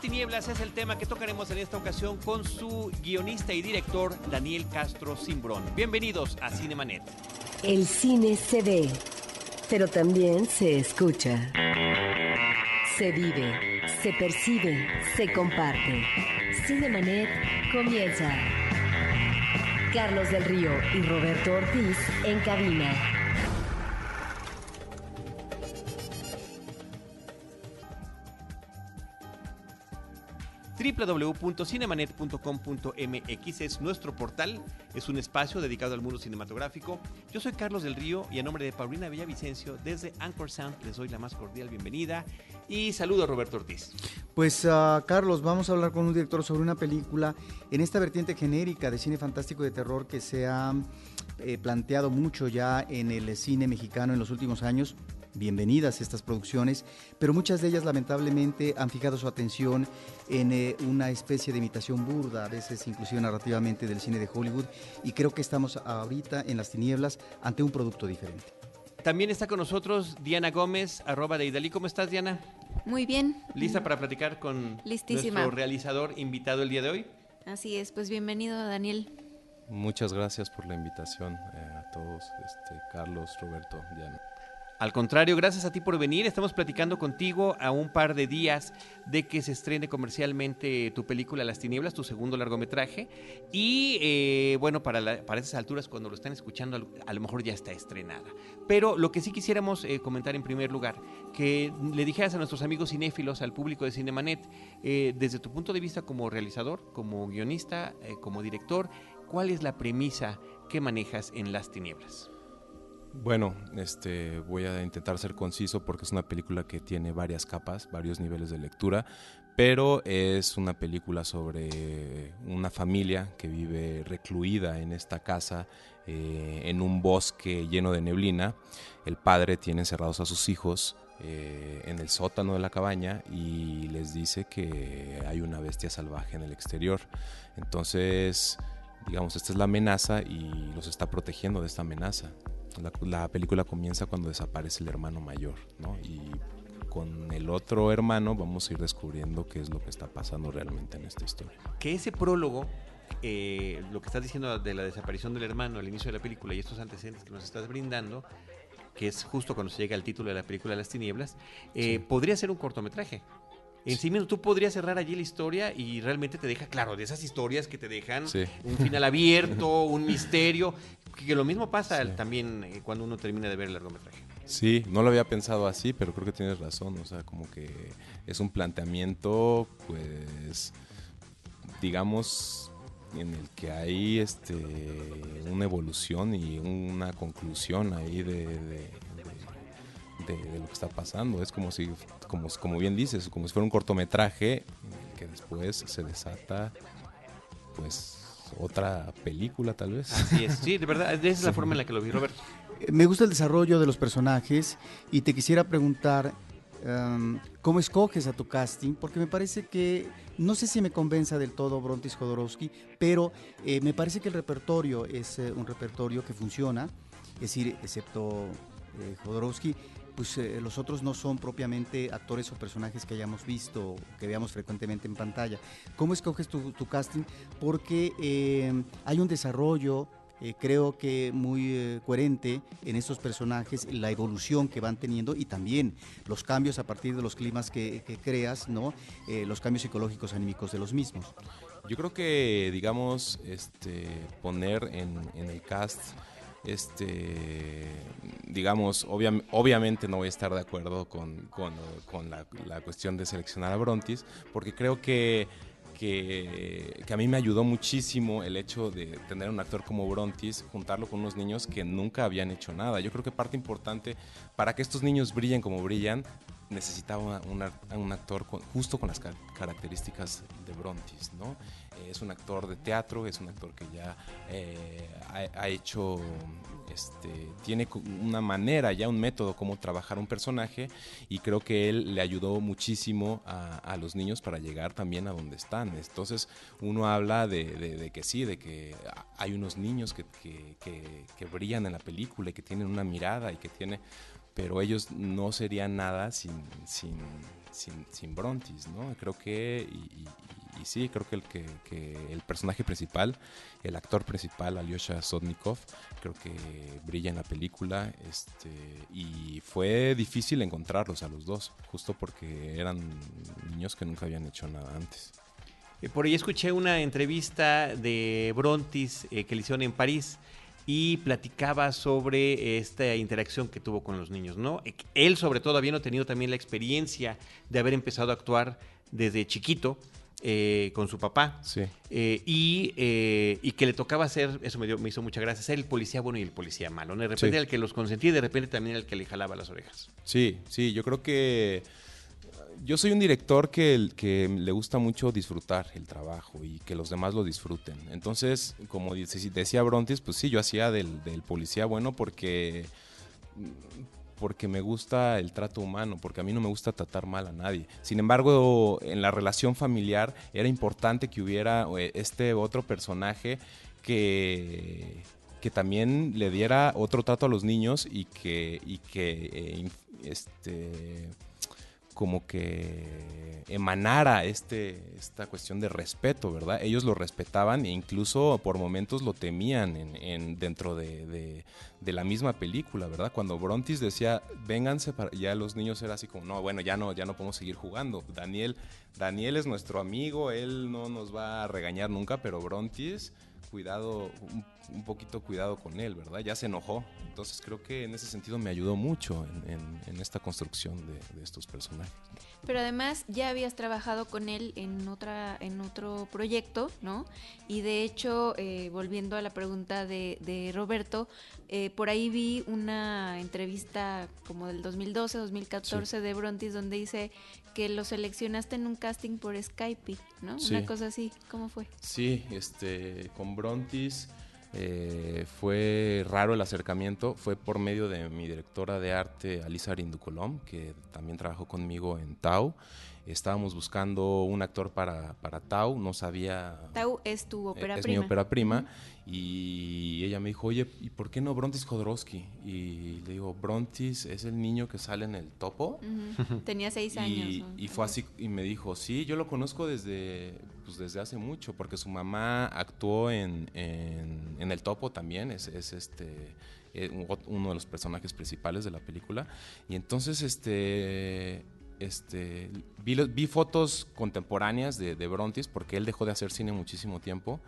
tinieblas es el tema que tocaremos en esta ocasión con su guionista y director Daniel Castro Cimbrón. Bienvenidos a Cinemanet. El cine se ve, pero también se escucha. Se vive, se percibe, se comparte. Cinemanet comienza. Carlos del Río y Roberto Ortiz en cabina. www.cinemanet.com.mx es nuestro portal, es un espacio dedicado al mundo cinematográfico. Yo soy Carlos del Río y a nombre de Paulina Villavicencio, desde Anchor Sound, les doy la más cordial bienvenida y saludo a Roberto Ortiz. Pues Carlos, vamos a hablar con un director sobre una película en esta vertiente genérica de cine fantástico de terror que se ha planteado mucho ya en el cine mexicano en los últimos años. Bienvenidas estas producciones, pero muchas de ellas lamentablemente han fijado su atención en una especie de imitación burda, a veces inclusive narrativamente, del cine de Hollywood, y creo que estamos ahorita en las tinieblas ante un producto diferente. También está con nosotros Diana Gómez, @deidali. ¿Cómo estás, Diana? Muy bien. ¿Lista para platicar con Listísima. nuestro realizador invitado el día de hoy? Así es, pues bienvenido, Daniel. Muchas gracias por la invitación a todos, Carlos, Roberto, Diana. Al contrario, gracias a ti por venir. Estamos platicando contigo a un par de días de que se estrene comercialmente tu película Las Tinieblas, tu segundo largometraje. Y bueno, para esas alturas, cuando lo están escuchando, a lo mejor ya está estrenada. Pero lo que sí quisiéramos comentar en primer lugar, que le dijeras a nuestros amigos cinéfilos, al público de Cinemanet, desde tu punto de vista como realizador, como guionista, como director, ¿cuál es la premisa que manejas en Las Tinieblas? Bueno, voy a intentar ser conciso porque es una película que tiene varias capas, varios niveles de lectura, pero es una película sobre una familia que vive recluida en esta casa, en un bosque lleno de neblina. El padre tiene encerrados a sus hijos en el sótano de la cabaña y les dice que hay una bestia salvaje en el exterior. Entonces, digamos, esta es la amenaza y los está protegiendo de esta amenaza. La película comienza cuando desaparece el hermano mayor, ¿no? Y con el otro hermano vamos a ir descubriendo qué es lo que está pasando realmente en esta historia. Que ese prólogo, lo que estás diciendo de la desaparición del hermano al inicio de la película y estos antecedentes que nos estás brindando, que es justo cuando se llega al título de la película Las Tinieblas, sí, podría ser un cortometraje. En sí mismo, tú podrías cerrar allí la historia y realmente te deja, claro, de esas historias que te dejan un final abierto, un misterio, que lo mismo pasa también cuando uno termina de ver el largometraje. Sí, no lo había pensado así, pero creo que tienes razón, o sea, como que es un planteamiento, pues, digamos, en el que hay una evolución y una conclusión ahí de lo que está pasando. Es como si, como bien dices, como si fuera un cortometraje que después se desata, pues, otra película tal vez. Así es, sí, de verdad, esa es la forma en la que lo vi, Roberto. Me gusta el desarrollo de los personajes y te quisiera preguntar ¿cómo escoges a tu casting? Porque me parece que, no sé si me convenza del todo Brontis Jodorowsky, pero me parece que el repertorio es un repertorio que funciona, es decir, excepto Jodorowsky, pues los otros no son propiamente actores o personajes que hayamos visto, que veamos frecuentemente en pantalla. ¿Cómo escoges tu casting? Porque hay un desarrollo, creo que muy coherente en estos personajes, la evolución que van teniendo y también los cambios a partir de los climas que creas, ¿no? Los cambios psicológicos anímicos de los mismos. Yo creo que, digamos, poner en el cast, digamos, obviamente no voy a estar de acuerdo con la cuestión de seleccionar a Brontis, porque creo que a mí me ayudó muchísimo el hecho de tener un actor como Brontis, juntarlo con unos niños que nunca habían hecho nada. Yo creo que parte importante para que estos niños brillen como brillan, necesitaba un actor justo con las características de Brontis, ¿no? Es un actor de teatro, es un actor que ya ha hecho, tiene una manera, ya un método cómo trabajar un personaje, y creo que él le ayudó muchísimo a los niños para llegar también a donde están. Entonces uno habla de que sí, de que hay unos niños que brillan en la película y que tienen una mirada y que tiene pero ellos no serían nada sin Brontis, ¿no? Creo que, y sí, creo que el personaje principal, el actor principal, Alyosha Sotnikov, creo que brilla en la película, y fue difícil encontrarlos a los dos, justo porque eran niños que nunca habían hecho nada antes. Por ahí escuché una entrevista de Brontis que le hicieron en París y platicaba sobre esta interacción que tuvo con los niños, ¿no? Él, sobre todo, habiendo tenido también la experiencia de haber empezado a actuar desde chiquito con su papá. Sí. Y que le tocaba ser, eso me hizo mucha gracia, ser el policía bueno y el policía malo, ¿no? De repente Sí. el que los consentía y de repente también el que le jalaba las orejas. Sí, yo creo que yo soy un director que le gusta mucho disfrutar el trabajo y que los demás lo disfruten. Entonces, como decía Brontis, pues sí, yo hacía del policía bueno porque me gusta el trato humano, porque a mí no me gusta tratar mal a nadie. Sin embargo, en la relación familiar era importante que hubiera este otro personaje que también le diera otro trato a los niños y que como que emanara esta cuestión de respeto, ¿verdad? Ellos lo respetaban e incluso por momentos lo temían dentro de la misma película, ¿verdad? Cuando Brontis decía, vénganse, ya los niños era así como, no, bueno, ya no podemos seguir jugando. Daniel es nuestro amigo, él no nos va a regañar nunca, pero Brontis, cuidado, un poquito cuidado con él, ¿verdad? Ya se enojó. Entonces creo que en ese sentido me ayudó mucho en esta construcción de estos personajes. Pero además ya habías trabajado con él en otro proyecto, ¿no? Y de hecho, volviendo a la pregunta de Roberto, por ahí vi una entrevista como del 2012, 2014 sí. de Brontis, donde dice que lo seleccionaste en un casting por Skype, ¿no? Sí. Una cosa así, ¿cómo fue? Sí, con Brontis fue raro el acercamiento, fue por medio de mi directora de arte, Alisa Arinducolom, que también trabajó conmigo en Tau. Estábamos buscando un actor para Tau, no sabía... Tau es tu ópera prima. Es mi ópera prima, y ella me dijo, oye, ¿y por qué no Brontis Jodorowsky? Y le digo, Brontis es el niño que sale en el Topo. Tenía 6 años. Y fue así, y me dijo, sí, yo lo conozco desde hace mucho, porque su mamá actuó en el Topo también, es uno de los personajes principales de la película. Y entonces vi fotos contemporáneas de Brontis, porque él dejó de hacer cine muchísimo tiempo,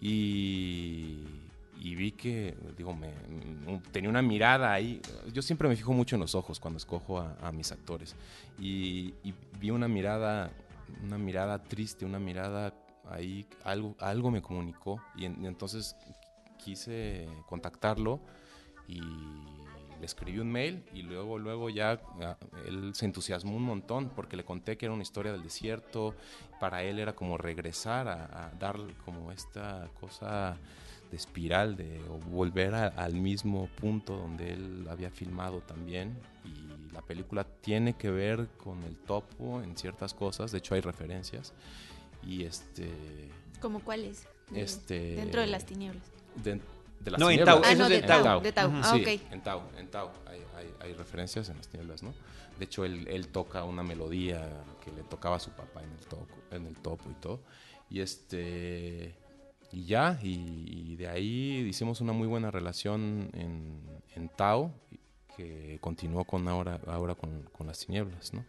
y vi que, tenía una mirada ahí. Yo siempre me fijo mucho en los ojos cuando escojo a mis actores, y vi una mirada triste, una mirada ahí, algo me comunicó, y entonces quise contactarlo y le escribí un mail, y luego ya él se entusiasmó un montón porque le conté que era una historia del desierto. Para él era como regresar a dar como esta cosa de espiral, o volver al mismo punto donde él había filmado también. Y la película tiene que ver con el Topo en ciertas cosas, de hecho hay referencias. Y ¿Cómo cuáles? Dentro de las tinieblas. De las no, tinieblas. En Tau, eso es de Tau. De Tau. Sí, Okay. en Tau hay referencias en las tinieblas, ¿no? De hecho, él toca una melodía que le tocaba a su papá en el Topo y todo. Y y de ahí hicimos una muy buena relación en Tau, que continuó ahora con las tinieblas, ¿no?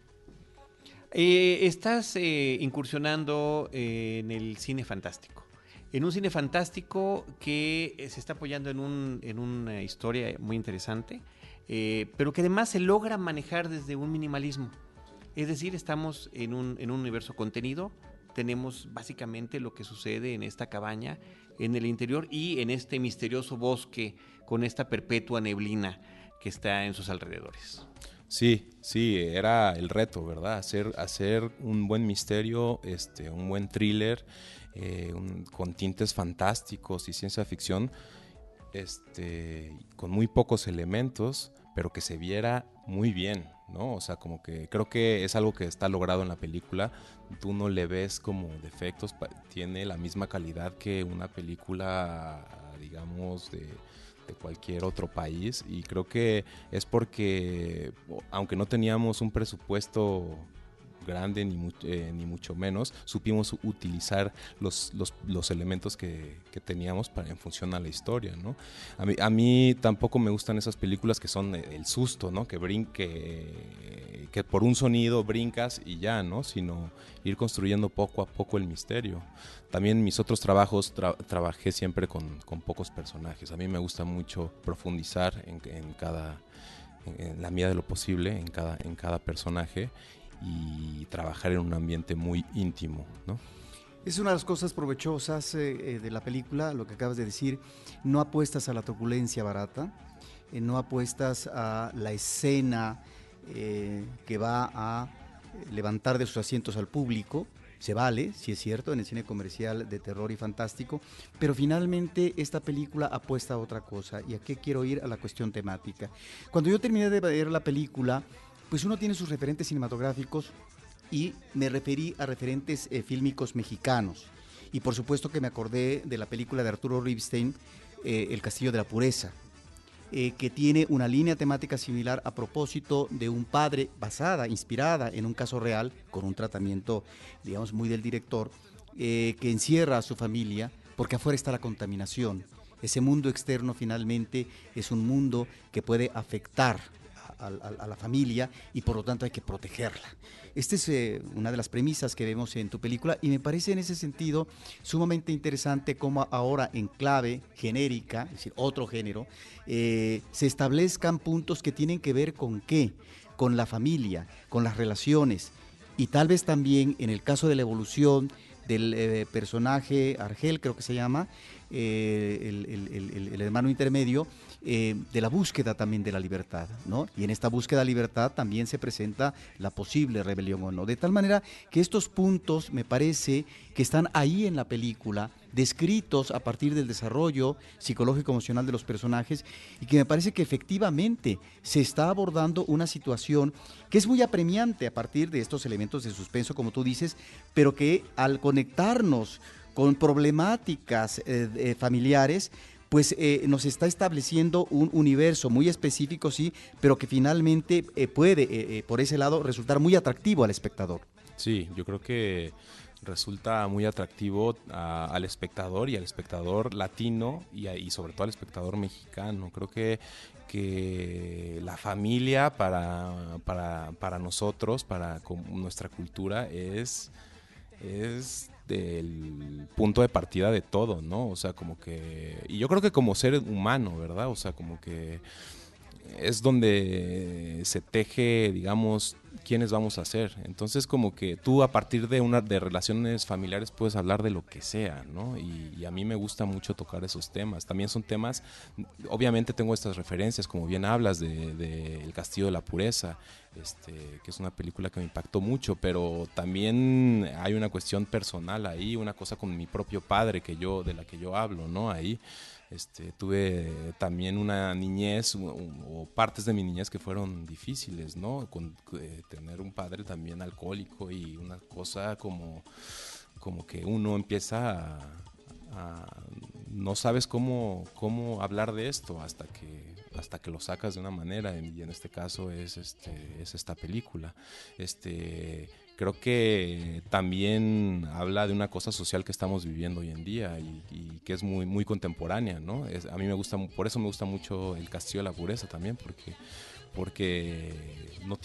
Estás incursionando en el cine fantástico. En un cine fantástico que se está apoyando en una historia muy interesante, pero que además se logra manejar desde un minimalismo. Es decir, estamos en un universo contenido, tenemos básicamente lo que sucede en esta cabaña, en el interior y en este misterioso bosque con esta perpetua neblina que está en sus alrededores. Sí, era el reto, ¿verdad? Hacer un buen misterio, un buen thriller, con tintes fantásticos y ciencia ficción, con muy pocos elementos, pero que se viera muy bien, ¿no? O sea, como que creo que es algo que está logrado en la película. Tú no le ves como defectos, tiene la misma calidad que una película, digamos, de cualquier otro país, y creo que es porque, aunque no teníamos un presupuesto grande ni mucho menos, supimos utilizar los elementos que teníamos en función a la historia, ¿no? A mí tampoco me gustan esas películas que son el susto, ¿no? Que por un sonido brincas y ya, ¿no? Sino ir construyendo poco a poco el misterio. También en mis otros trabajos trabajé siempre con pocos personajes. A mí me gusta mucho profundizar en la medida de lo posible en cada personaje, y trabajar en un ambiente muy íntimo, ¿no? Es una de las cosas provechosas de la película, lo que acabas de decir. No apuestas a la truculencia barata, no apuestas a la escena que va a levantar de sus asientos al público. Se vale, sí es cierto, en el cine comercial de terror y fantástico, pero finalmente esta película apuesta a otra cosa. ¿Y a qué quiero ir? A la cuestión temática. Cuando yo terminé de ver la película, pues uno tiene sus referentes cinematográficos, y me referí a referentes fílmicos mexicanos. Y por supuesto que me acordé de la película de Arturo Ripstein, El Castillo de la Pureza, que tiene una línea temática similar a propósito de un padre, inspirada en un caso real, con un tratamiento, digamos, muy del director, que encierra a su familia porque afuera está la contaminación. Ese mundo externo finalmente es un mundo que puede afectar a la familia, y por lo tanto hay que protegerla. Esta es una de las premisas que vemos en tu película, y me parece en ese sentido sumamente interesante cómo ahora en clave genérica, es decir, otro género, se establezcan puntos que tienen que ver con qué, con la familia, con las relaciones, y tal vez también en el caso de la evolución del personaje Argel, creo que se llama, el hermano intermedio, de la búsqueda también de la libertad, ¿no? Y en esta búsqueda de libertad también se presenta la posible rebelión o no. De tal manera que estos puntos me parece que están ahí en la película, descritos a partir del desarrollo psicológico-emocional de los personajes, y que me parece que efectivamente se está abordando una situación que es muy apremiante a partir de estos elementos de suspenso, como tú dices, pero que al conectarnos con problemáticas familiares, pues nos está estableciendo un universo muy específico, sí, pero que finalmente puede, por ese lado, resultar muy atractivo al espectador. Sí, yo creo que resulta muy atractivo al espectador, y al espectador latino, y sobre todo al espectador mexicano. Creo que la familia para nosotros, para nuestra cultura, es el punto de partida de todo, ¿no? O sea, como que... Y yo creo que como ser humano, ¿verdad? O sea, como que es donde se teje, digamos, quiénes vamos a ser. Entonces, como que tú a partir de relaciones familiares puedes hablar de lo que sea, ¿no? Y a mí me gusta mucho tocar esos temas. También son temas, obviamente tengo estas referencias, como bien hablas, de El Castillo de la Pureza, que es una película que me impactó mucho, pero también hay una cuestión personal ahí, una cosa con mi propio padre de la que yo hablo, ¿no? Ahí. Tuve también una niñez o partes de mi niñez que fueron difíciles, ¿no? Tener un padre también alcohólico, y una cosa como que uno empieza no sabes cómo hablar de esto hasta que lo sacas de una manera, y en este caso es esta película. Creo que también habla de una cosa social que estamos viviendo hoy en día, y que es muy, muy contemporánea, ¿no? A mí me gusta, por eso me gusta mucho El Castillo de la Pureza también, porque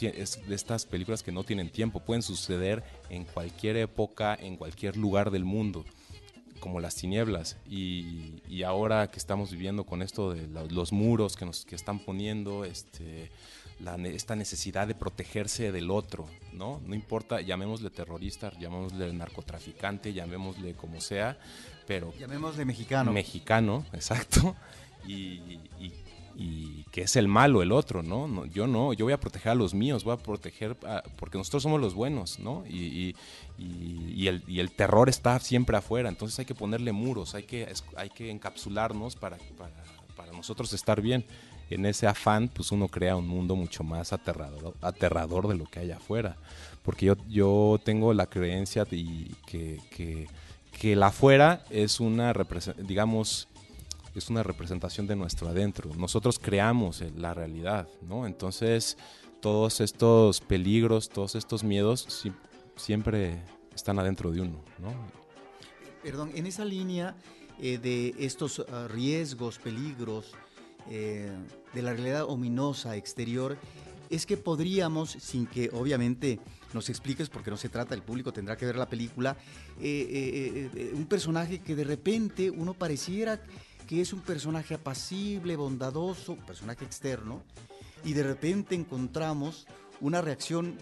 es de estas películas que no tienen tiempo, pueden suceder en cualquier época, en cualquier lugar del mundo, como Las Tinieblas, y ahora que estamos viviendo con esto de los muros que están poniendo, esta necesidad de protegerse del otro, ¿no? No importa, llamémosle terrorista, llamémosle narcotraficante, llamémosle como sea, pero... Llamémosle mexicano. Mexicano, exacto, y que es el malo el otro, ¿no? Yo voy a proteger a los míos, voy a proteger porque nosotros somos los buenos, ¿no? Y el terror está siempre afuera, entonces hay que ponerle muros, hay que encapsularnos para nosotros estar bien. En ese afán, pues uno crea un mundo mucho más aterrador de lo que hay afuera, porque yo tengo la creencia de que el afuera es digamos, es una representación de nuestro adentro. Nosotros creamos la realidad, ¿no? Entonces, todos estos peligros, todos estos miedos siempre están adentro de uno, ¿no? Perdón, en esa línea de estos riesgos, peligros, de la realidad ominosa exterior, es que podríamos, sin que obviamente nos expliques, porque no se trata, el público tendrá que ver la película, un personaje que de repente uno pareciera que es un personaje apacible, bondadoso, un personaje externo, y de repente encontramos una reacción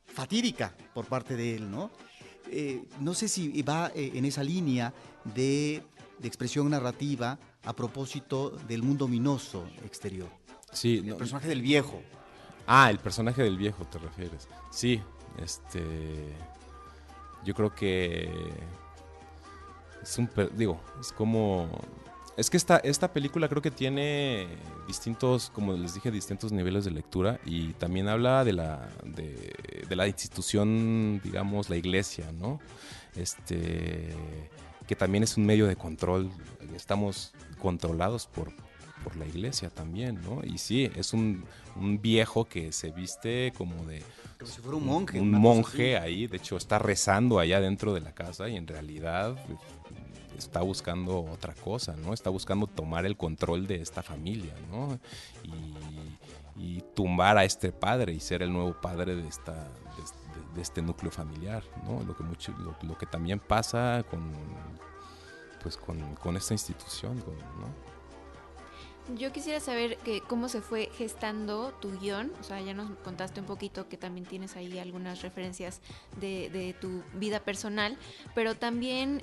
fatídica por parte de él, ¿no? No sé si va en esa línea de expresión narrativa a propósito del mundo ominoso exterior. Sí, El personaje del viejo. Ah, el personaje del viejo, ¿te refieres? Sí, yo creo que es que esta película creo que tiene distintos, como les dije, distintos niveles de lectura, y también habla de la institución, digamos, la iglesia, ¿no? Que también es un medio de control. Estamos controlados por la iglesia también, ¿no? Y sí, es un viejo que se viste como si fuera un monje. Un monje ahí, de hecho está rezando allá dentro de la casa y en realidad está buscando otra cosa, ¿no? Está buscando tomar el control de esta familia, ¿no? Y tumbar a este padre y ser el nuevo padre de este núcleo familiar, ¿no? Lo que también pasa con esta institución, ¿no? Yo quisiera saber cómo se fue gestando tu guión. O sea, ya nos contaste un poquito que también tienes ahí algunas referencias de tu vida personal, pero también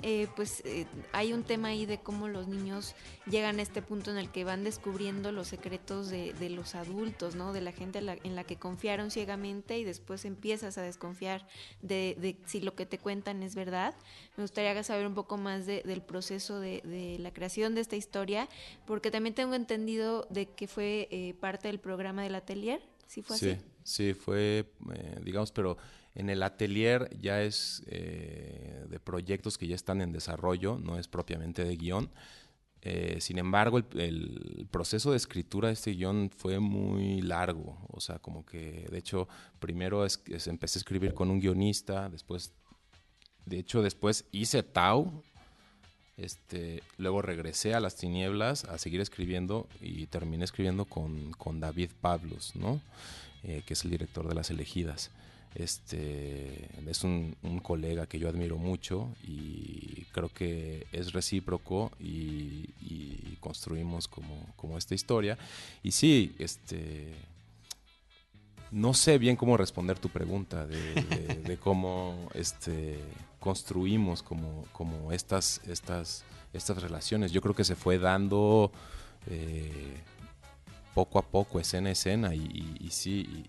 hay un tema ahí de cómo los niños llegan a este punto en el que van descubriendo los secretos de los adultos, ¿no? De la gente en la que confiaron ciegamente, y después empiezas a desconfiar de si lo que te cuentan es verdad. Me gustaría saber un poco más del proceso de la creación de esta historia, porque también tengo entendido de que fue parte del programa del Atelier. ¿Sí fue así? Sí, fue, digamos, pero en el Atelier ya es de proyectos que ya están en desarrollo, no es propiamente de guión. Sin embargo, el proceso de escritura de este guión fue muy largo. O sea, como que, de hecho, primero empecé a escribir con un guionista, después hice Tau. Luego regresé a Las Tinieblas a seguir escribiendo y terminé escribiendo con David Pablos, ¿no? Que es el director de Las Elegidas. Es un colega que yo admiro mucho y creo que es recíproco y construimos como esta historia. Y sí, no sé bien cómo responder tu pregunta de cómo construimos como estas relaciones. Yo creo que se fue dando poco a poco, escena a escena, y sí,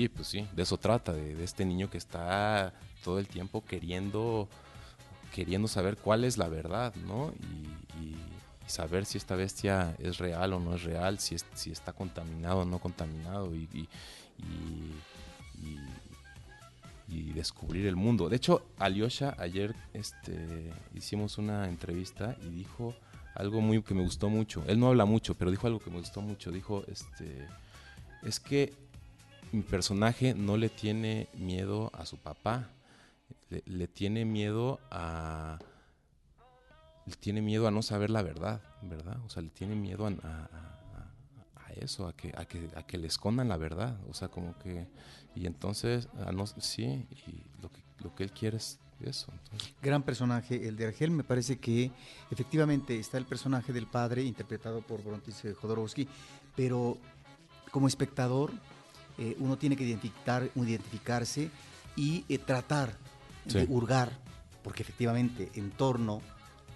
pues sí, de eso trata, de este niño que está todo el tiempo queriendo saber cuál es la verdad, ¿no? Y saber si esta bestia es real o no es real, si está contaminado o no contaminado, y descubrir el mundo. De hecho, Alyosha ayer hicimos una entrevista y dijo algo que me gustó mucho. Él no habla mucho, pero dijo algo que me gustó mucho. Dijo, es que mi personaje no le tiene miedo a su papá, le tiene miedo a no saber la verdad, ¿verdad? O sea, le tiene miedo a eso, a que le escondan la verdad, o sea, como que, y entonces, sí, y lo que él quiere es eso. Entonces. Gran personaje el de Argel. Me parece que efectivamente está el personaje del padre interpretado por Brontis Jodorowsky, pero como espectador uno tiene que identificarse y tratar de hurgar, porque efectivamente en torno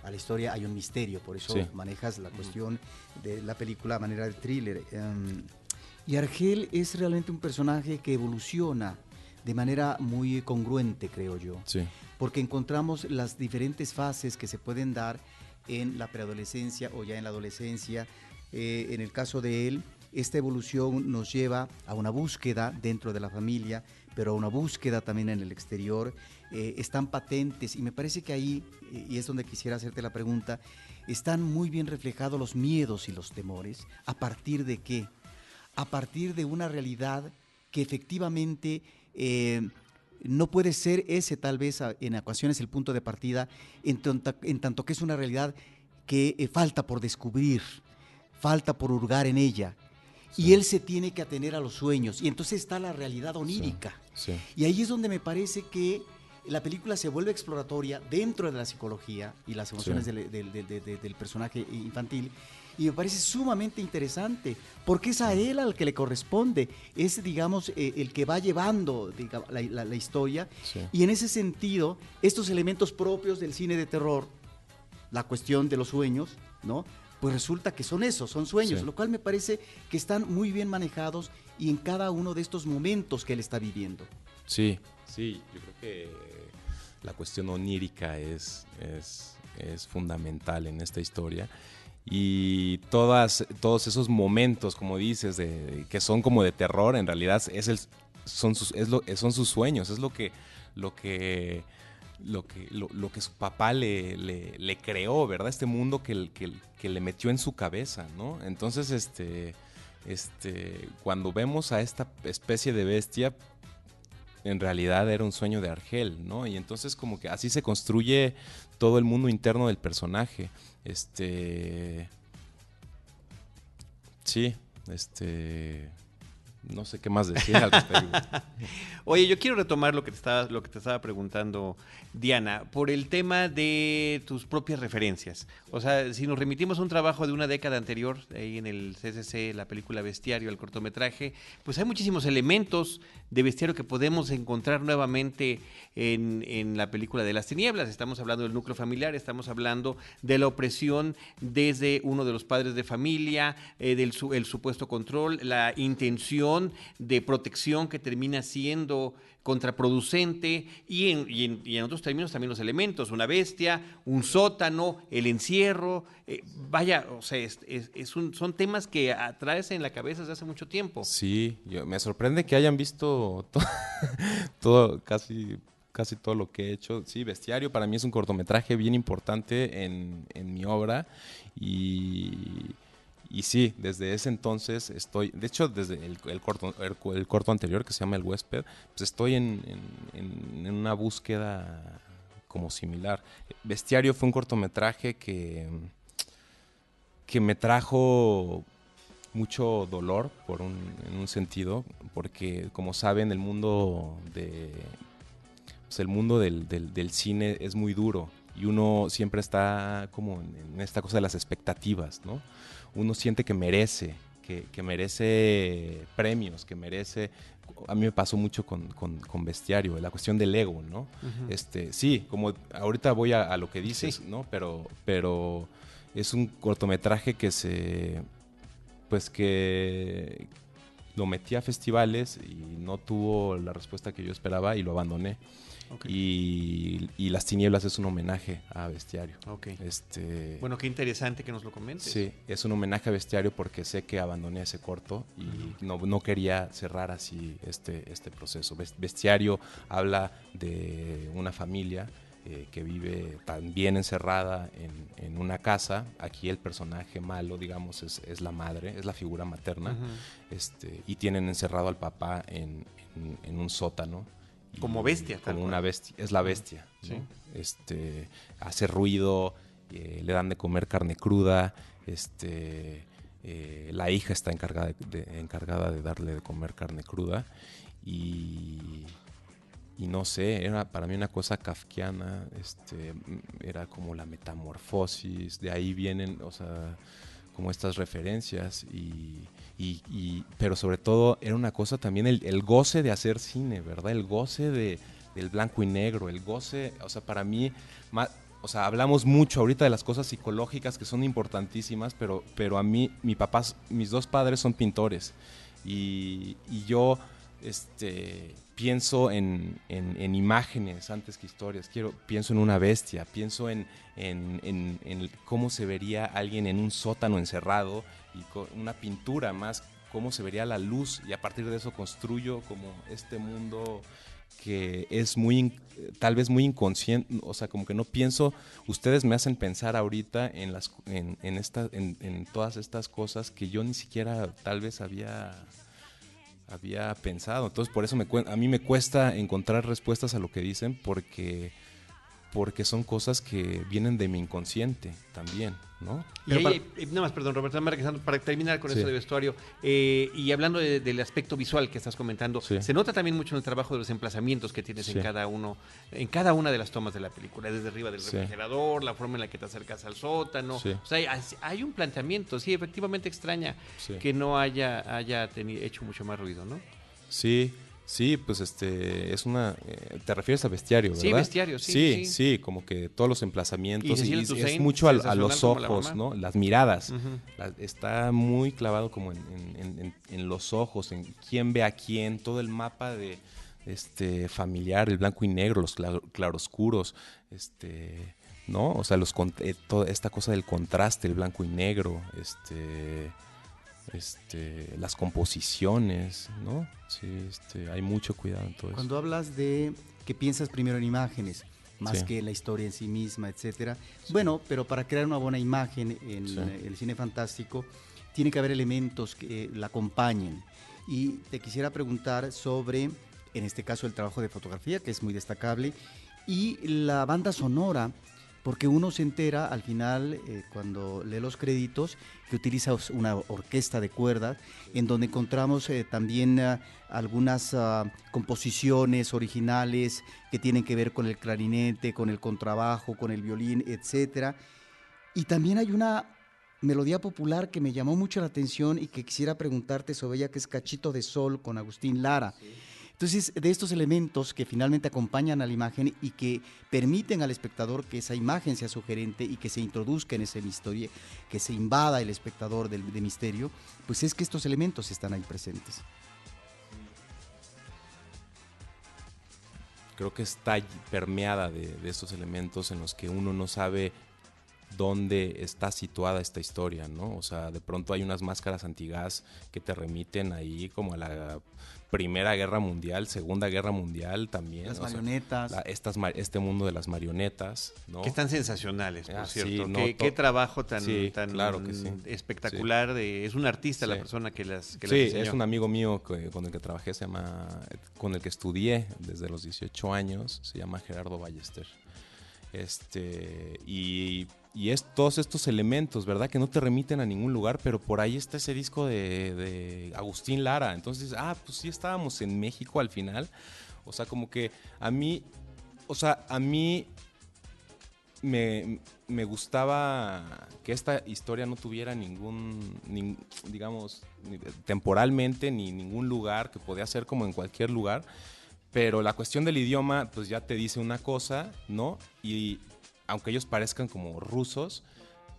a la historia hay un misterio, por eso manejas la cuestión de la película a manera de thriller. Y Argel es realmente un personaje que evoluciona de manera muy congruente, creo yo. Sí. Porque encontramos las diferentes fases que se pueden dar en la preadolescencia o ya en la adolescencia. En el caso de él, esta evolución nos lleva a una búsqueda dentro de la familia, pero a una búsqueda también en el exterior. Están patentes y me parece que ahí, y es donde quisiera hacerte la pregunta, están muy bien reflejados los miedos y los temores. ¿A partir de qué? A partir de una realidad que efectivamente no puede ser ese tal vez en ocasiones el punto de partida, en tanto que es una realidad que falta por descubrir, falta por hurgar en ella. Sí. Y él se tiene que atener a los sueños, y entonces está la realidad onírica. Sí, sí. Y ahí es donde me parece que la película se vuelve exploratoria dentro de la psicología y las emociones del personaje infantil, y me parece sumamente interesante, porque es a él al que le corresponde, es, digamos, el que va llevando, digamos, la historia, y en ese sentido, estos elementos propios del cine de terror, la cuestión de los sueños, ¿no?, pues resulta que son esos, son sueños, lo cual me parece que están muy bien manejados y en cada uno de estos momentos que él está viviendo. Sí, yo creo que la cuestión onírica es fundamental en esta historia, y todos esos momentos, como dices, que son como de terror, en realidad son sus sueños, es lo que su papá le creó, ¿verdad? Este mundo que le metió en su cabeza, ¿no? Entonces, cuando vemos a esta especie de bestia, en realidad era un sueño de Argel, ¿no? Y entonces como que así se construye todo el mundo interno del personaje. No sé qué más decir al respecto. Oye, yo quiero retomar lo que te estaba preguntando, Diana, por el tema de tus propias referencias. O sea, si nos remitimos a un trabajo de una década anterior, ahí en el CCC, la película Bestiario, el cortometraje, pues hay muchísimos elementos de bestiario que podemos encontrar nuevamente en la película de Las Tinieblas. Estamos hablando del núcleo familiar, estamos hablando de la opresión desde uno de los padres de familia, el supuesto control, la intención de protección que termina siendo contraproducente, y en otros términos también los elementos, una bestia, un sótano, el encierro, o sea, son temas que atraes en la cabeza desde hace mucho tiempo. Sí, me sorprende que hayan visto todo casi todo lo que he hecho. Sí, Bestiario para mí es un cortometraje bien importante en mi obra, y sí, desde ese entonces de hecho desde el corto anterior, que se llama El Huésped, pues estoy en una búsqueda como similar. Bestiario fue un cortometraje que me trajo mucho dolor en un sentido, porque como saben el mundo del cine es muy duro, y uno siempre está como en esta cosa de las expectativas, ¿no? Uno siente que merece premios, que merece. A mí me pasó mucho con Bestiario, la cuestión del ego, ¿no? Uh-huh. Sí, como ahorita voy a lo que dices, sí, ¿no? Pero es un cortometraje que lo metí a festivales y no tuvo la respuesta que yo esperaba y lo abandoné. Okay. Y Las Tinieblas es un homenaje a Bestiario. Okay. Bueno, qué interesante que nos lo comentes. Sí, es un homenaje a Bestiario porque sé que abandoné ese corto y no quería cerrar así este proceso. Bestiario habla de una familia que vive también encerrada en una casa. Aquí el personaje malo, digamos, es la madre, es la figura materna. Uh-huh. Y tienen encerrado al papá en un sótano. Como bestia. Como una bestia, es la bestia, ¿no? Sí. Hace ruido, le dan de comer carne cruda, la hija está encargada de darle de comer carne cruda, y no sé, era para mí una cosa kafkiana, era como la metamorfosis, de ahí vienen, o sea, como estas referencias, pero sobre todo era una cosa también el goce de hacer cine, ¿verdad? El goce del blanco y negro, el goce, o sea, para mí, o sea, hablamos mucho ahorita de las cosas psicológicas que son importantísimas, pero a mí, mis dos padres son pintores, y yo pienso en imágenes antes que historias. Pienso en una bestia, pienso en cómo se vería alguien en un sótano encerrado y con una pintura más cómo se vería la luz, y a partir de eso construyo como este mundo que es tal vez muy inconsciente, o sea, como que no pienso. Ustedes me hacen pensar ahorita en todas estas cosas que yo ni siquiera tal vez había pensado. Entonces por eso a mí me cuesta encontrar respuestas a lo que dicen, porque son cosas que vienen de mi inconsciente también, ¿no? Y nada más, perdón, Roberto, para terminar con eso de vestuario, y hablando del aspecto visual que estás comentando, se nota también mucho en el trabajo de los emplazamientos que tienes en cada una de las tomas de la película, desde arriba del refrigerador, la forma en la que te acercas al sótano, o sea, hay un planteamiento, efectivamente extraña que no haya hecho mucho más ruido, ¿no? Sí, pues es te refieres a bestiario, ¿verdad? Sí, bestiario, sí. Sí, como que todos los emplazamientos, y es mucho a los ojos, ¿no? Las miradas. Está muy clavado como en los ojos, en quién ve a quién, todo el mapa de familiar, el blanco y negro, los claroscuros, ¿no? O sea, toda esta cosa del contraste, el blanco y negro, las composiciones, ¿no? Sí, hay mucho cuidado en todo eso. Cuando hablas de que piensas primero en imágenes, más que la historia en sí misma, etcétera. Bueno, pero para crear una buena imagen en el cine fantástico, tiene que haber elementos que la acompañen. Y te quisiera preguntar sobre, en este caso, el trabajo de fotografía, que es muy destacable, y la banda sonora, porque uno se entera al final, cuando lee los créditos, que utiliza una orquesta de cuerdas, en donde encontramos también algunas composiciones originales que tienen que ver con el clarinete, con el contrabajo, con el violín, etcétera. Y también hay una melodía popular que me llamó mucho la atención y que quisiera preguntarte sobre ella, que es Cachito de Sol, con Agustín Lara. Entonces, de estos elementos que finalmente acompañan a la imagen y que permiten al espectador que esa imagen sea sugerente y que se introduzca en ese misterio, que se invada el espectador de misterio, pues es que estos elementos están ahí presentes. Creo que está permeada de estos elementos en los que uno no sabe dónde está situada esta historia, ¿no? O sea, de pronto hay unas máscaras antigas que te remiten ahí como a la Primera Guerra Mundial, Segunda Guerra Mundial también. Las marionetas. Este mundo de las marionetas, ¿no? Que están sensacionales, por cierto. Sí, ¿Qué trabajo tan claro que sí. espectacular. Es un artista la persona que las diseñó. Es un amigo mío con el que trabajé, con el que estudié desde los 18 años, se llama Gerardo Ballester. Y es todos estos elementos, ¿verdad? Que no te remiten a ningún lugar, pero por ahí está ese disco de Agustín Lara. Entonces, pues sí estábamos en México al final. O sea, como que a mí me gustaba que esta historia no tuviera digamos, temporalmente, ni ningún lugar, que podía ser como en cualquier lugar. Pero la cuestión del idioma, pues ya te dice una cosa, ¿no? Y aunque ellos parezcan como rusos,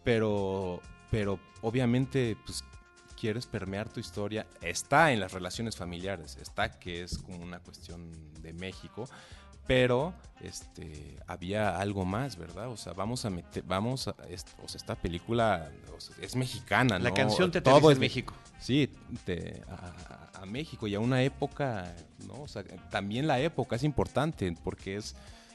pero obviamente, pues quieres permear tu historia. Está en las relaciones familiares, que es como una cuestión de México, pero había algo más, ¿verdad? O sea, esta película es mexicana, ¿no? La canción te todo es México. Sí, a México y a una época, ¿no? O sea, también la época es importante porque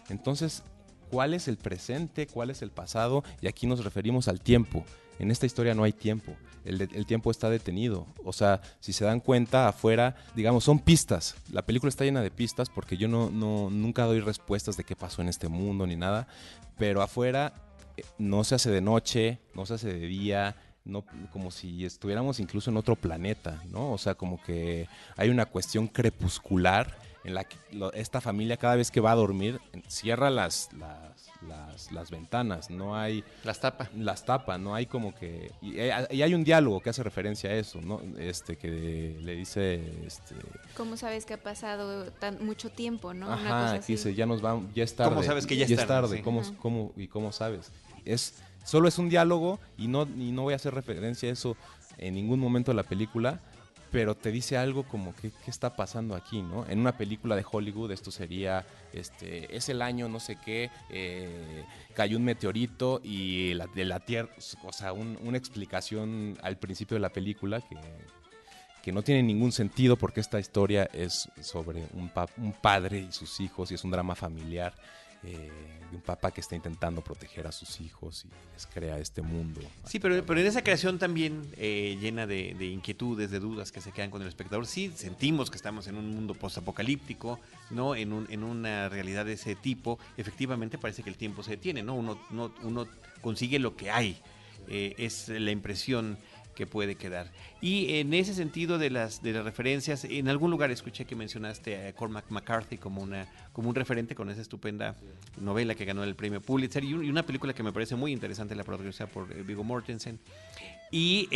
entonces, ¿cuál es el presente? ¿Cuál es el pasado? Y aquí nos referimos al tiempo. En esta historia no hay tiempo. El tiempo está detenido. O sea, si se dan cuenta, afuera, digamos, son pistas. La película está llena de pistas porque yo nunca doy respuestas de qué pasó en este mundo ni nada. Pero afuera no se hace de noche, no se hace de día, no, como si estuviéramos incluso en otro planeta, ¿no? O sea, como que hay una cuestión crepuscular en la que esta familia cada vez que va a dormir cierra las ventanas, no hay... Las tapa, no hay como que... Y hay un diálogo que hace referencia a eso, ¿no? Que le dice... ¿Cómo sabes que ha pasado mucho tiempo, no? Ajá, una cosa así. Dice, ya nos vamos, ya es tarde. ¿Cómo sabes que ya es tarde? Sí. ¿Cómo sabes? Solo es un diálogo y no voy a hacer referencia a eso en ningún momento de la película, pero te dice algo como ¿qué está pasando aquí, no? En una película de Hollywood esto sería, es el año no sé qué, cayó un meteorito y de la Tierra, o sea, una explicación al principio de la película que no tiene ningún sentido porque esta historia es sobre un padre y sus hijos y es un drama familiar de un papá que está intentando proteger a sus hijos y les crea este mundo. Sí, pero en esa creación también llena de inquietudes, de dudas que se quedan con el espectador. Sí, sentimos que estamos en un mundo postapocalíptico, ¿no? En una realidad de ese tipo. Efectivamente parece que el tiempo se detiene, ¿no? Uno consigue lo que hay. Es la impresión que puede quedar. Y en ese sentido de las referencias, en algún lugar escuché que mencionaste a Cormac McCarthy como un referente con esa estupenda novela que ganó el premio Pulitzer y una película que me parece muy interesante, la protagonizada por Viggo Mortensen. Y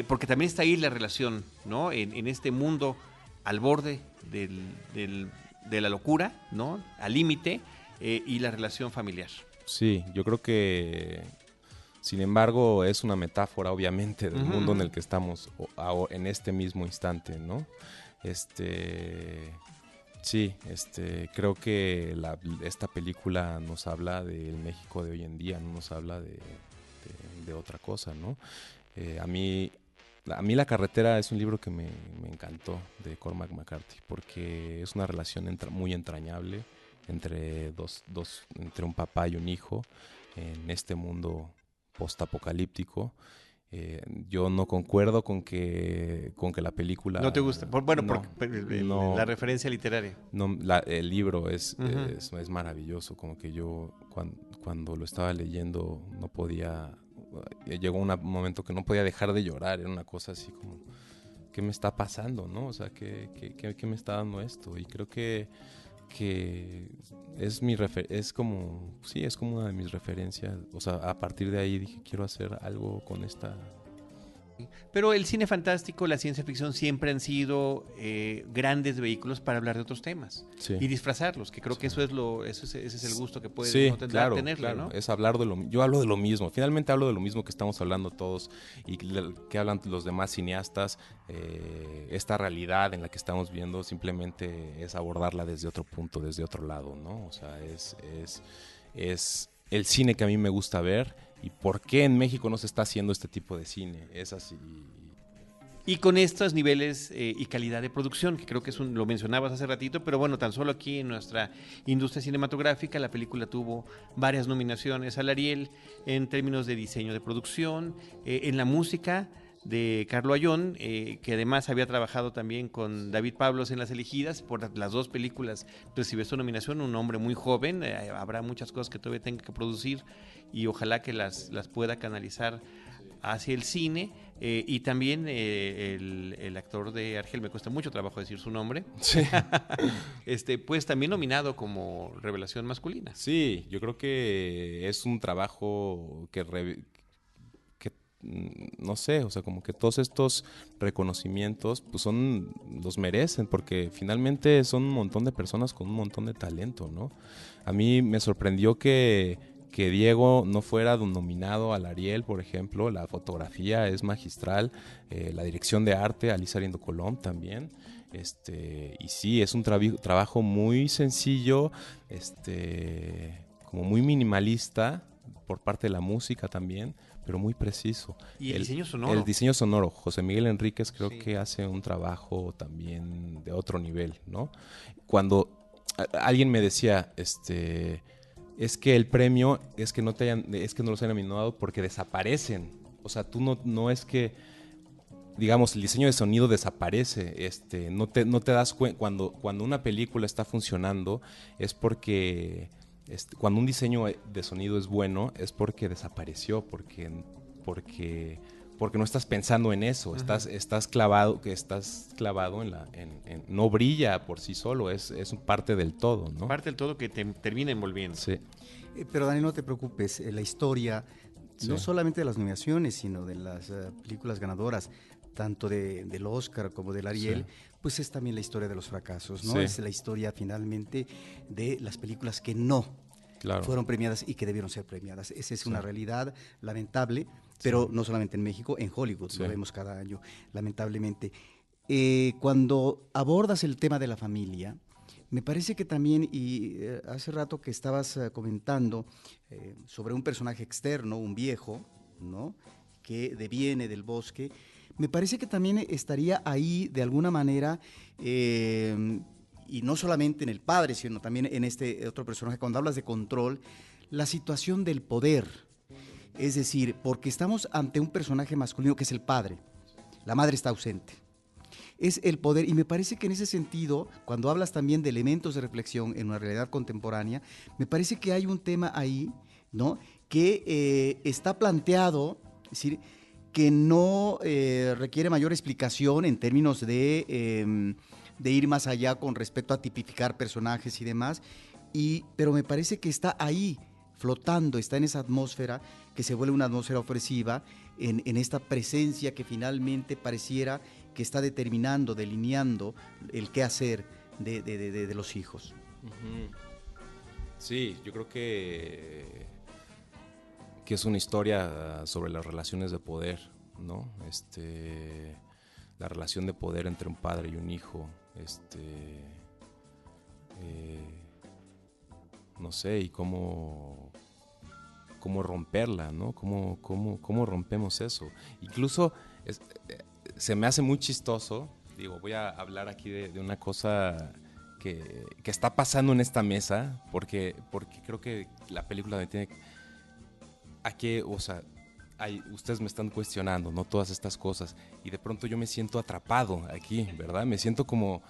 porque también está ahí la relación, ¿no? En este mundo al borde de la locura, ¿no? Al límite, y la relación familiar. Sí, yo creo que sin embargo, es una metáfora, obviamente, del mundo en el que estamos en este mismo instante, ¿no? Sí, creo que esta película nos habla del México de hoy en día, no nos habla de otra cosa, ¿no? A mí La carretera es un libro que me encantó, de Cormac McCarthy, porque es una relación muy entrañable entre entre un papá y un hijo en este mundo postapocalíptico. Yo no concuerdo con que la película... ¿No te gusta? Bueno, no, porque no, la referencia literaria. no, el libro es maravilloso, como que yo cuando lo estaba leyendo no podía... Llegó un momento que no podía dejar de llorar, era una cosa así como... ¿Qué me está pasando, no? O sea, ¿qué me está dando esto? Y creo que es como una de mis referencias. O sea, a partir de ahí dije, quiero hacer algo con esta. Pero el cine fantástico, la ciencia ficción siempre han sido grandes vehículos para hablar de otros temas, sí, y disfrazarlos, que creo que ese es el gusto que puede, sí, no claro, tenerle, claro, ¿no? Es hablar yo hablo de lo mismo, finalmente hablo de lo mismo que estamos hablando todos y que hablan los demás cineastas. Esta realidad en la que estamos viendo simplemente es abordarla desde otro punto, desde otro lado, ¿no? O sea, es el cine que a mí me gusta ver. ¿Y por qué en México no se está haciendo este tipo de cine? Es así. Y con estos niveles y calidad de producción, que creo que lo mencionabas hace ratito, pero bueno, tan solo aquí en nuestra industria cinematográfica, la película tuvo varias nominaciones al Ariel en términos de diseño de producción, en la música de Carlo Ayón, que además había trabajado también con David Pablos en Las Elegidas. Por las dos películas recibió esta nominación, un hombre muy joven. Habrá muchas cosas que todavía tenga que producir y ojalá que las pueda canalizar hacia el cine. Y también el actor de Argel, me cuesta mucho trabajo decir su nombre, sí. Pues también nominado como revelación masculina. Sí, yo creo que es un trabajo que no sé, o sea, como que todos estos reconocimientos pues los merecen, porque finalmente son un montón de personas con un montón de talento, ¿no? A mí me sorprendió que Diego no fuera nominado al Ariel, por ejemplo. La fotografía es magistral, la dirección de arte, Alice Arindo Colom también. Y sí, es un trabajo muy sencillo, como muy minimalista por parte de la música también, pero muy preciso. Y el diseño sonoro. El diseño sonoro. José Miguel Enríquez creo que hace un trabajo también de otro nivel, ¿no? Cuando alguien me decía, es que el premio es que no los hayan nominado porque desaparecen. O sea, tú no es que, digamos, el diseño de sonido desaparece. No te das cuenta cuando una película está funcionando, es porque cuando un diseño de sonido es bueno, es porque desapareció, porque no estás pensando en eso. Estás clavado en no brilla por sí solo, es parte del todo, ¿no? Parte del todo que te termina envolviendo. Sí. Pero Dani, no te preocupes, la historia, no solamente de las nominaciones, sino de las películas ganadoras, tanto del Oscar como del Ariel, pues es también la historia de los fracasos, ¿no? Es la historia finalmente de las películas que no fueron premiadas y que debieron ser premiadas. Esa es una realidad lamentable, pero no solamente en México, en Hollywood lo vemos cada año, lamentablemente. Cuando abordas el tema de la familia, me parece que también, y hace rato que estabas comentando sobre un personaje externo, un viejo, ¿no?, que deviene del bosque, me parece que también estaría ahí de alguna manera, y no solamente en el padre, sino también en este otro personaje, cuando hablas de control, la situación del poder. Es decir, porque estamos ante un personaje masculino que es el padre, la madre está ausente. Es el poder, y me parece que en ese sentido, cuando hablas también de elementos de reflexión en una realidad contemporánea, me parece que hay un tema ahí, ¿no?, que está planteado, es decir, que no requiere mayor explicación en términos de ir más allá con respecto a tipificar personajes y demás, pero me parece que está ahí, flotando, está en esa atmósfera que se vuelve una atmósfera opresiva, en esta presencia que finalmente pareciera que está determinando, delineando el qué hacer de los hijos. Uh-huh. Sí, yo creo que es una historia sobre las relaciones de poder, ¿no? La relación de poder entre un padre y un hijo, no sé, y cómo romperla, ¿no? ¿Cómo rompemos eso? Incluso se me hace muy chistoso, digo, voy a hablar aquí de una cosa que está pasando en esta mesa, porque creo que la película me tiene a que, o sea, ustedes me están cuestionando, ¿no? Todas estas cosas, y de pronto yo me siento atrapado aquí, ¿verdad? Me siento como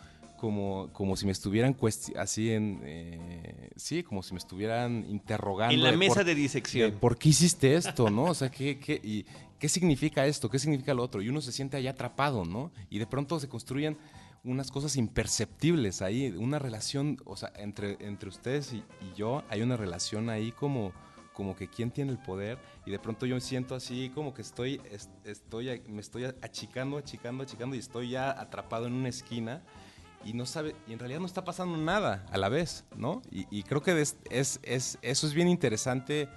si me estuvieran así sí, como si me estuvieran interrogando. En la mesa de disección. ¿Por qué hiciste esto, no? O sea, ¿qué significa esto? ¿Qué significa lo otro? Y uno se siente allá atrapado, ¿no? Y de pronto se construyen unas cosas imperceptibles ahí, una relación, o sea, entre ustedes y yo, hay una relación ahí como que quién tiene el poder, y de pronto yo me siento así como que me estoy achicando y estoy ya atrapado en una esquina y y en realidad no está pasando nada a la vez, ¿no? Y creo que eso es bien interesante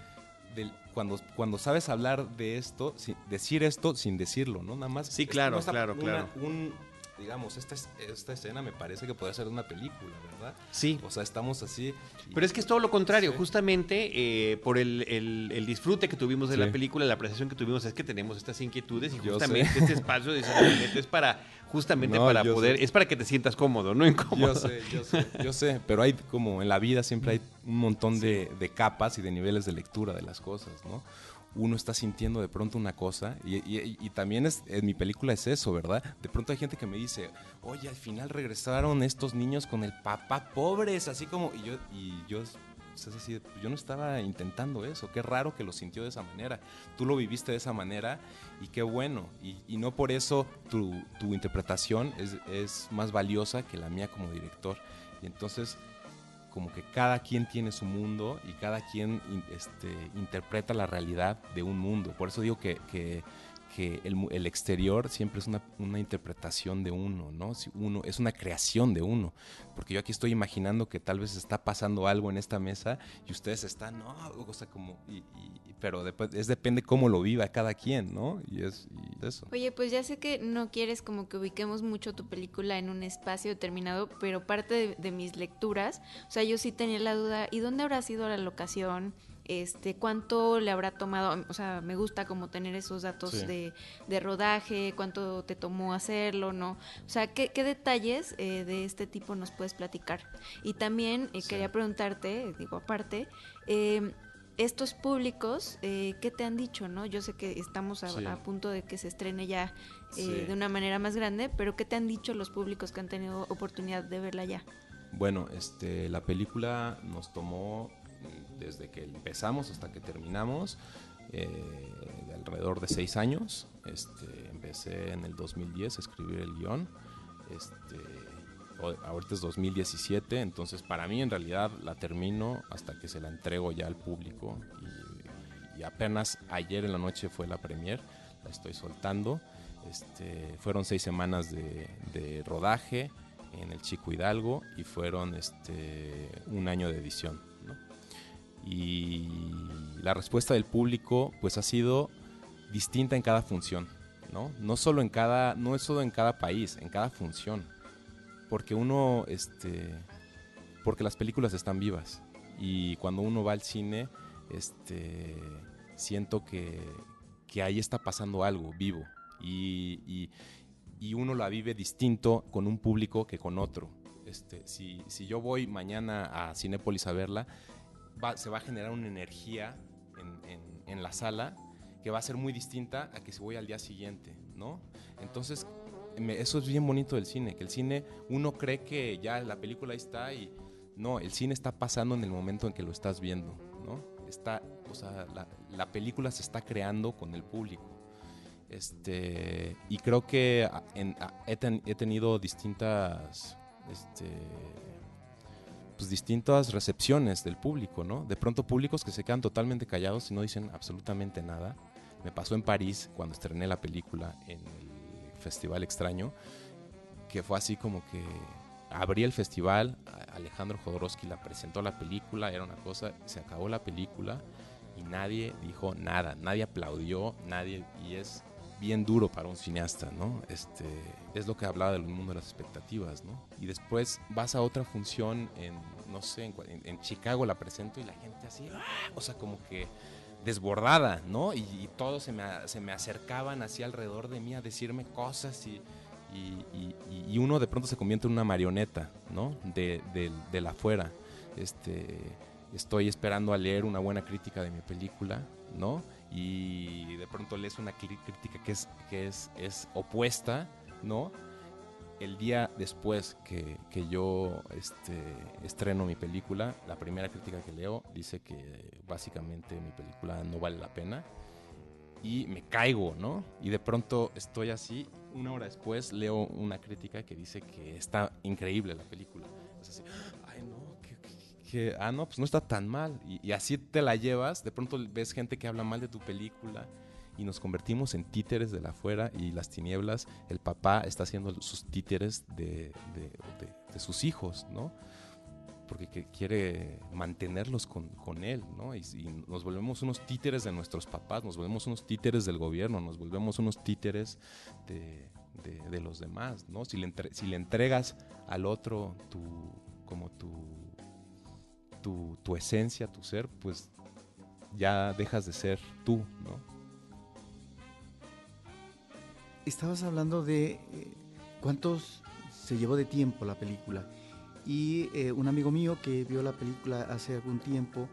cuando sabes hablar de esto, decir esto sin decirlo, ¿no? Nada más. Sí, claro, claro. Digamos, esta escena me parece que puede ser una película, ¿verdad? Sí. O sea, estamos así. Pero es que es todo lo contrario, sí. Justamente por el disfrute que tuvimos de sí. la película, la apreciación que tuvimos, es que tenemos estas inquietudes, y Yo justamente sé. este espacio de momento es para poder, es para que te sientas cómodo, no incómodo. Yo sé, pero hay como en la vida siempre hay un montón de capas y de niveles de lectura de las cosas, ¿no? Uno está sintiendo de pronto una cosa y también en mi película es eso, ¿verdad? De pronto hay gente que me dice, oye, al final regresaron estos niños con el papá pobres, así como, y yo es así, yo no estaba intentando eso, qué raro que lo sintió de esa manera, tú lo viviste de esa manera y qué bueno, y no por eso tu interpretación es más valiosa que la mía como director, y entonces como que cada quien tiene su mundo y cada quien interpreta la realidad de un mundo. Por eso digo que el exterior siempre es una interpretación de uno, ¿no? Si uno es una creación de uno. Porque yo aquí estoy imaginando que tal vez está pasando algo en esta mesa y ustedes están, no, o sea, como, pero después depende cómo lo viva cada quien, ¿no? Y eso. Oye, pues ya sé que no quieres como que ubiquemos mucho tu película en un espacio determinado, pero parte de mis lecturas, o sea, yo sí tenía la duda, ¿y dónde habrá sido la locación? ¿Cuánto le habrá tomado? O sea, me gusta como tener esos datos sí. de rodaje, cuánto te tomó hacerlo, ¿no? O sea, ¿qué detalles de este tipo nos puedes platicar? Y también quería preguntarte, digo, aparte, estos públicos, ¿qué te han dicho, no? Yo sé que estamos a punto de que se estrene ya de una manera más grande, pero ¿qué te han dicho los públicos que han tenido oportunidad de verla ya? Bueno, la película nos tomó desde que empezamos hasta que terminamos de alrededor de 6 años. Empecé en el 2010 a escribir el guión. Ahorita es 2017, entonces para mí en realidad la termino hasta que se la entrego ya al público y apenas ayer en la noche fue la premier, la estoy soltando. Fueron 6 semanas de rodaje en el Chico Hidalgo y fueron 1 año de edición, ¿no? Y la respuesta del público pues ha sido distinta en cada función, ¿no? No es solo en cada país, en cada función, porque porque las películas están vivas y cuando uno va al cine siento que ahí está pasando algo vivo y uno la vive distinto con un público que con otro. Si yo voy mañana a Cinépolis a verla, se va a generar una energía en la sala que va a ser muy distinta a que si voy al día siguiente, ¿no? Entonces, eso es bien bonito del cine, que el cine, uno cree que ya la película ahí está y no, el cine está pasando en el momento en que lo estás viendo, ¿no? La película se está creando con el público. Y creo que he tenido distintas recepciones del público, ¿no? De pronto públicos que se quedan totalmente callados y no dicen absolutamente nada. Me pasó en París cuando estrené la película en el Festival Extraño, que fue así como que abrí el festival, Alejandro Jodorowsky la presentó la película, era una cosa, se acabó la película y nadie dijo nada, nadie aplaudió, y es bien duro para un cineasta, ¿no? Es lo que hablaba del mundo de las expectativas, ¿no? Y después vas a otra función en Chicago, la presento y la gente así, o sea, como que desbordada, ¿no? Y todos se me acercaban así alrededor de mí a decirme cosas y uno de pronto se convierte en una marioneta, ¿no? De la afuera. Estoy esperando a leer una buena crítica de mi película, ¿no? Y de pronto lees una crítica que es opuesta, ¿no? El día después que yo estreno mi película, la primera crítica que leo dice que básicamente mi película no vale la pena y me caigo, ¿no? Y de pronto estoy así, una hora después leo una crítica que dice que está increíble la película. Es así, ay no, no, pues no está tan mal. Y así te la llevas, de pronto ves gente que habla mal de tu película y nos convertimos en títeres de la afuera y las tinieblas, el papá está haciendo sus títeres de sus hijos, ¿no? Porque quiere mantenerlos con él, ¿no? Y nos volvemos unos títeres de nuestros papás, nos volvemos unos títeres del gobierno, nos volvemos unos títeres de los demás, ¿no? Si le entregas al otro tu esencia, tu ser, pues ya dejas de ser tú, ¿no? Estabas hablando de cuántos se llevó de tiempo la película y un amigo mío que vio la película hace algún tiempo,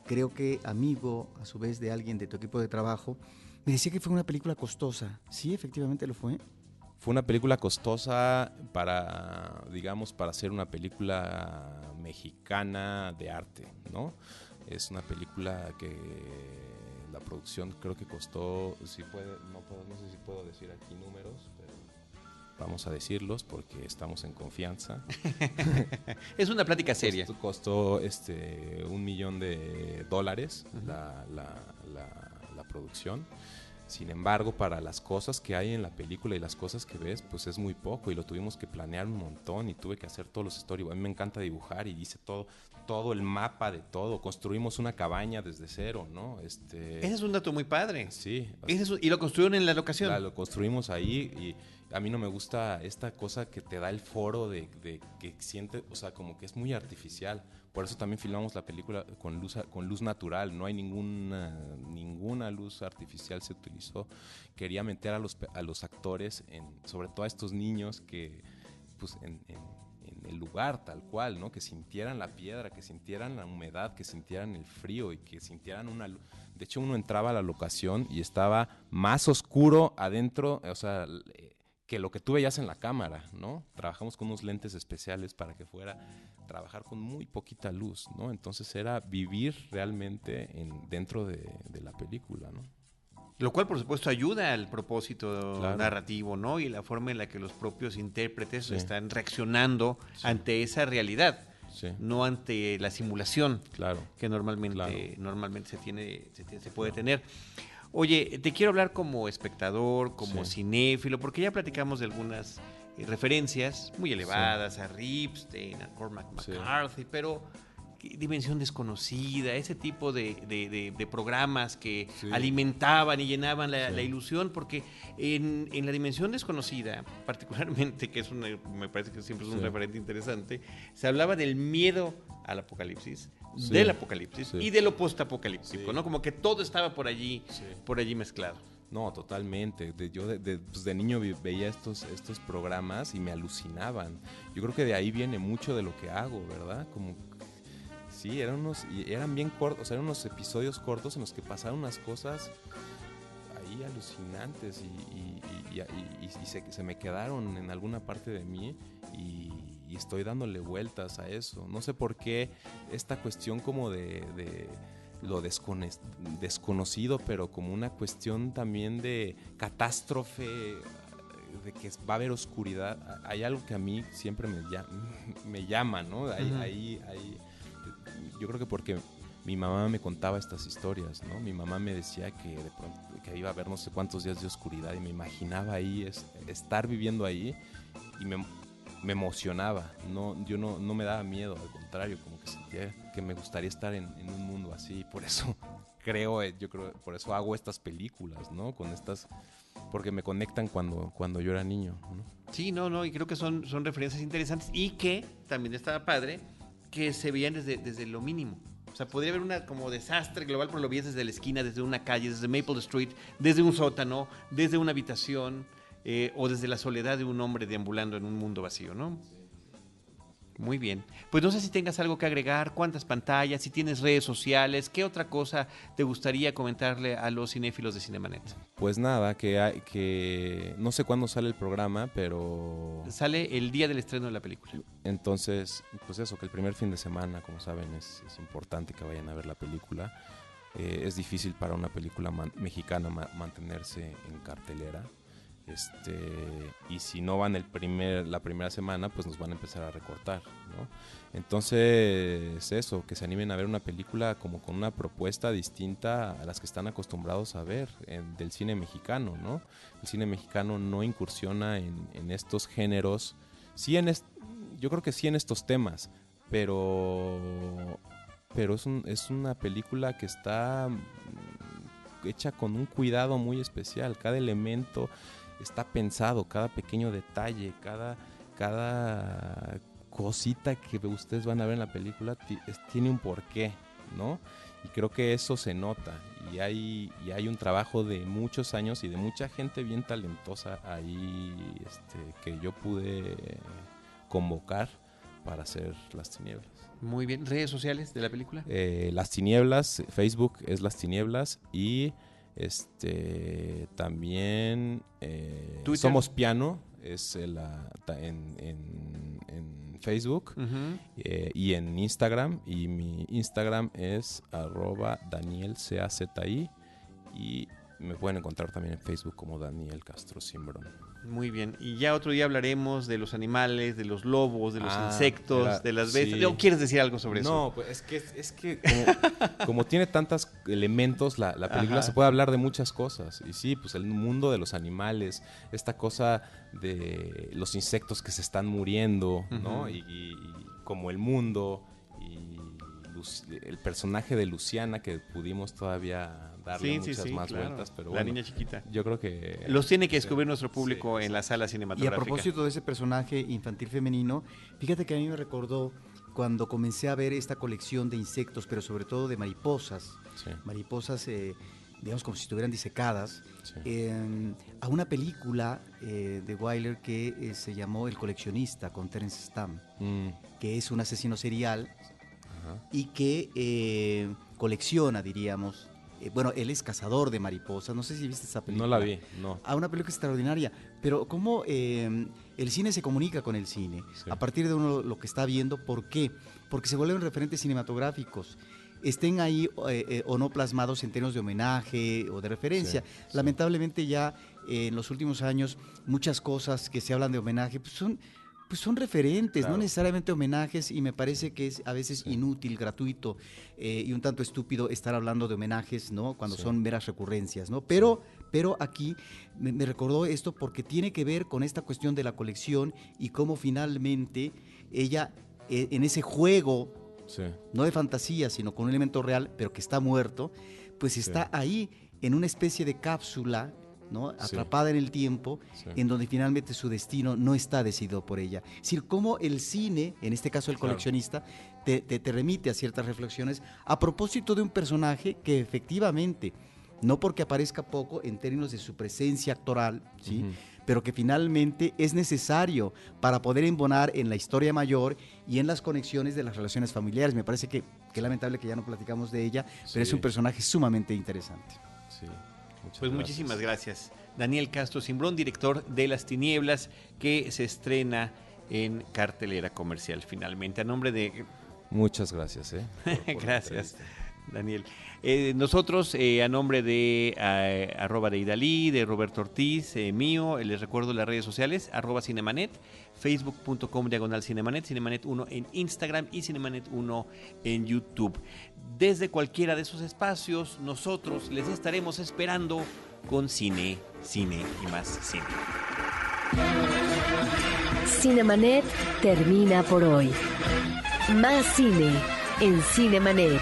creo que amigo a su vez de alguien de tu equipo de trabajo, me decía que fue una película costosa. ¿Sí, efectivamente lo fue? Fue una película costosa para hacer una película mexicana de arte, ¿no? Es una película que la producción creo que costó, no sé si puedo decir aquí números, pero vamos a decirlos porque estamos en confianza. Es una plática seria. Costó $1 millón la producción. Sin embargo, para las cosas que hay en la película y las cosas que ves, pues es muy poco y lo tuvimos que planear un montón y tuve que hacer todos los storyboards. A mí me encanta dibujar y hice todo el mapa de todo. Construimos una cabaña desde cero, ¿no? Ese es un dato muy padre. Sí. ¿Y lo construyeron en la locación? Lo construimos ahí y a mí no me gusta esta cosa que te da el foro de que siente, o sea, como que es muy artificial. Por eso también filmamos la película con luz natural, no hay ninguna luz artificial se utilizó. Quería meter a los actores, sobre todo a estos niños que, pues, en el lugar tal cual, ¿no? Que sintieran la piedra, que sintieran la humedad, que sintieran el frío y que sintieran una luz. De hecho, uno entraba a la locación y estaba más oscuro adentro, o sea, que lo que tú veías en la cámara, ¿no? Trabajamos con unos lentes especiales para que fuera trabajar con muy poquita luz, ¿no? Entonces era vivir realmente dentro de la película, ¿no? Lo cual, por supuesto, ayuda al propósito narrativo, ¿no? Y la forma en la que los propios intérpretes están reaccionando ante esa realidad, no ante la simulación que normalmente se puede tener. Oye, te quiero hablar como espectador, como cinéfilo, porque ya platicamos de algunas referencias muy elevadas a Ripstein, a Cormac McCarthy, pero Dimensión Desconocida, ese tipo de programas que alimentaban y llenaban la ilusión, porque en la Dimensión Desconocida, particularmente, que me parece que siempre es un referente interesante, se hablaba del miedo al apocalipsis, del apocalipsis y de lo postapocalíptico, ¿no? Como que todo estaba por allí mezclado. No, totalmente. Yo pues de niño veía estos programas y me alucinaban. Yo creo que de ahí viene mucho de lo que hago, ¿verdad? Como sí, eran bien cortos, eran unos episodios cortos en los que pasaron unas cosas ahí alucinantes y se me quedaron en alguna parte de mí y estoy dándole vueltas a eso. No sé por qué esta cuestión como de lo desconocido, pero como una cuestión también de catástrofe, de que va a haber oscuridad. Hay algo que a mí siempre me llama, ¿no? Yo creo que porque mi mamá me contaba estas historias, ¿no? Mi mamá me decía que de pronto que iba a haber no sé cuántos días de oscuridad y me imaginaba ahí, estar viviendo ahí y me emocionaba. Yo no me daba miedo, al contrario, como que sentía que me gustaría estar en un mundo así. Por eso por eso hago estas películas, ¿no? Porque me conectan cuando yo era niño, ¿no? Sí, y creo que son referencias interesantes y que también estaba padre que se veían desde lo mínimo. O sea, podría haber una como desastre global, pero lo veías desde la esquina, desde una calle, desde Maple Street, desde un sótano, desde una habitación, o desde la soledad de un hombre deambulando en un mundo vacío, ¿no? Muy bien. Pues no sé si tengas algo que agregar, cuántas pantallas, si tienes redes sociales, ¿qué otra cosa te gustaría comentarle a los cinéfilos de Cinemanet? Pues nada, que no sé cuándo sale el programa, pero... Sale el día del estreno de la película. Entonces, pues eso, que el primer fin de semana, como saben, es importante que vayan a ver la película. Es difícil para una película mexicana mantenerse en cartelera. Y si no van la primera semana, pues nos van a empezar a recortar, ¿no? Entonces eso, que se animen a ver una película como con una propuesta distinta a las que están acostumbrados a ver del cine mexicano, ¿no? El cine mexicano no incursiona en estos géneros, yo creo que sí en estos temas, pero es una película que está hecha con un cuidado muy especial. Cada elemento está pensado, cada pequeño detalle, cada cosita que ustedes van a ver en la película tiene un porqué, ¿no? Y creo que eso se nota y hay un trabajo de muchos años y de mucha gente bien talentosa ahí, que yo pude convocar para hacer Las Tinieblas. Muy bien. ¿Redes sociales de la película? Las Tinieblas, Facebook es Las Tinieblas y también Somos Piano es en Facebook. Uh-huh. Y en Instagram, y mi Instagram es @DanielCazi y me pueden encontrar también en Facebook como Daniel Castro Simbrón. Muy bien, y ya otro día hablaremos de los animales, de los lobos, de los insectos, de las bestias. Sí. ¿O quieres decir algo sobre eso? No, pues es que como tiene tantos elementos la película, Ajá. se puede hablar de muchas cosas. Y sí, pues el mundo de los animales, esta cosa de los insectos que se están muriendo, ¿no? Uh-huh. Y como el mundo y el personaje de Luciana, que pudimos todavía darle muchas más claro. vueltas, pero la bueno, niña chiquita. yo creo que Los tiene que descubrir nuestro público en la sala Y cinematográfica. a propósito de ese personaje infantil femenino, fíjate que a mí me recordó cuando comencé a ver esta colección de insectos, pero sobre todo de mariposas. sí, Mariposas, digamos, como si estuvieran disecadas, sí. a una película de Wyler que se llamó El coleccionista, con Terence Stamp, que es un asesino serial Ajá. y que colecciona, diríamos. Bueno, él es cazador de mariposas. No sé si viste esa película. No la vi, no. Una película extraordinaria. Pero cómo el cine se comunica con el cine. Sí. A partir de uno lo que está viendo. ¿Por qué? Porque se vuelven referentes cinematográficos. Estén ahí o no plasmados en términos de homenaje o de referencia. Sí, sí. Lamentablemente ya en los últimos años muchas cosas que se hablan de homenaje son referentes, Claro. no necesariamente homenajes, y me parece que es a veces Sí. inútil, gratuito y un tanto estúpido estar hablando de homenajes, ¿no? Cuando Sí. son meras recurrencias, ¿no? Pero aquí me recordó esto porque tiene que ver con esta cuestión de la colección y cómo finalmente ella, en ese juego, Sí. no de fantasía, sino con un elemento real, pero que está muerto, pues está ahí en una especie de cápsula, ¿no? Atrapada en el tiempo, Sí. en donde finalmente su destino no está decidido por ella. Es decir, cómo el cine, en este caso el Claro. coleccionista, te remite a ciertas reflexiones a propósito de un personaje que efectivamente no porque aparezca poco en términos de su presencia actoral, ¿sí? Pero que finalmente es necesario para poder embonar en la historia mayor y en las conexiones de las relaciones familiares. Me parece que lamentable que ya no platicamos de ella, pero es un personaje sumamente interesante. Sí, pues muchísimas gracias. Daniel Castro Cimbrón, director de Las Tinieblas, que se estrena en cartelera comercial finalmente. A nombre de... Muchas gracias. Por gracias, Daniel. Nosotros, a nombre de arroba de Idalí, de Roberto Ortiz, mío, les recuerdo las redes sociales, @Cinemanet, facebook.com/Cinemanet, Cinemanet1 en Instagram y Cinemanet1 en YouTube. Desde cualquiera de esos espacios, nosotros les estaremos esperando con cine, cine y más cine. Cinemanet termina por hoy. Más cine en Cinemanet.